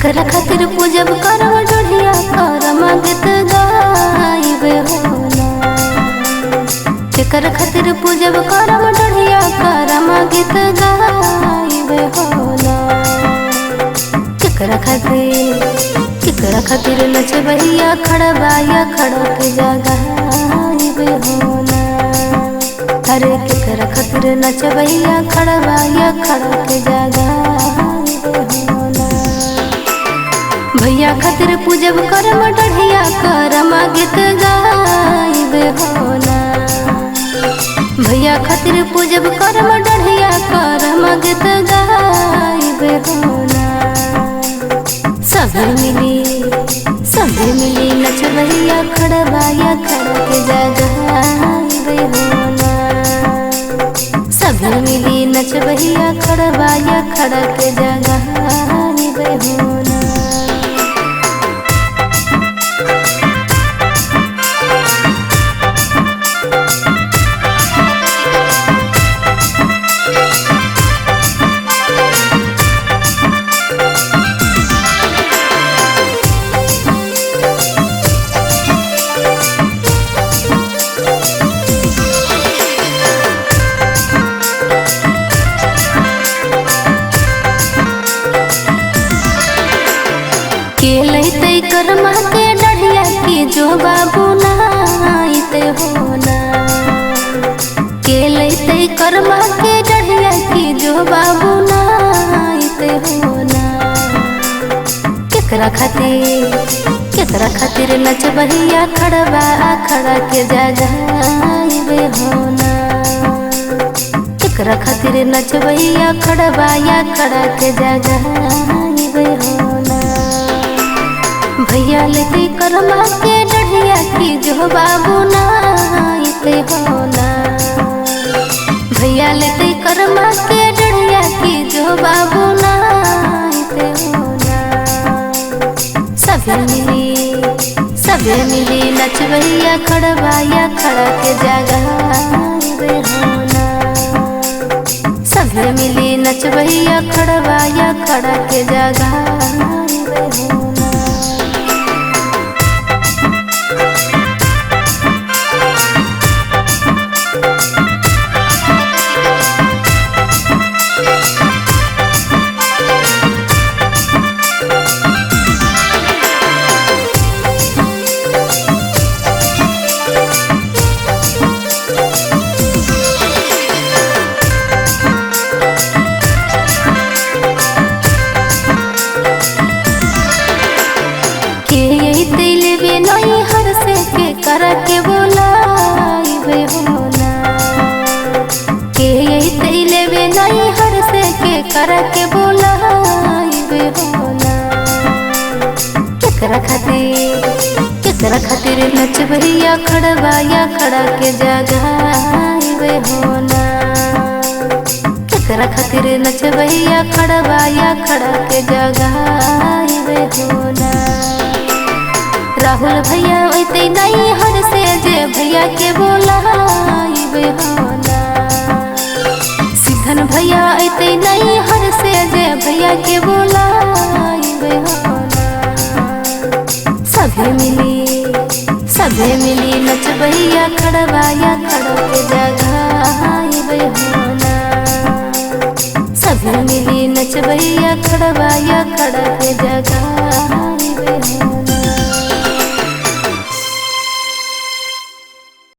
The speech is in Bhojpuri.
केकरा खातिर पूजब करम डोढ़िया करम गीत गाइबे होला। केकरा खातिर पूजब करम डोढ़िया करम गीत गाइबे होला। केकरा खातिर नचबैया खड़बाया खड़क जगाइबे होला। अरे केकरा खातिर नचबैया खड़बाया खड़क जगाइबे होला। भैया खातिर पूजब करम डढ़िया करम गीत गाइबे होला। भैया खातिर पूजब करम डढ़िया करम गीत गाइबे होला। सभे मिली नचबैया खड़बाया खड़क जगाइबे होला। सभे मिली नचबैया खड़बाया खड़क जगाइबे होला। के लैते करमा के डढ़िया की जो बाबू नाइते होला। के लैते करमा के डढ़िया की जो बाबू नाइते होला। केकरा खातिर नचबैया खड़बा खड़ा के जगाइबे होला। केकरा खातिर नचबैया खड़बाया खड़ा के जगाइबे होला। भैया लेते करमा के डढ़िया की जो बाबू नाइते होला। भैया लेते करमा के डढ़िया की जो बाबू नाइते होला। सभे मिली नचबैया खड़बाया खड़ा के जगाइबे होला। सभे मिली नचबैया खड़बाया खड़ा के जगाइबे होला। केकरा के बोलाइबे होला। के अइते लेबे नहीं हर से केकरा के बोलाइबे होला। केकरा खातिर नचबैया खड़बाया खड़ा के जगाइबे होला। केकरा खातिर नचबैया खड़बाया खड़ा के जगाइबे होला। राहुल भैया अइते नहीं हर से जे भैया के बोलाइबे होला। सिद्धन भैया अइते नहीं हर से जे भैया के बोलाइबे होला। सभे मिली नचबैया खड़बाया खड़ा के जगाइबे होला। सभे मिली नचबैया खड़बाया खड़ा के जगाइबे होला।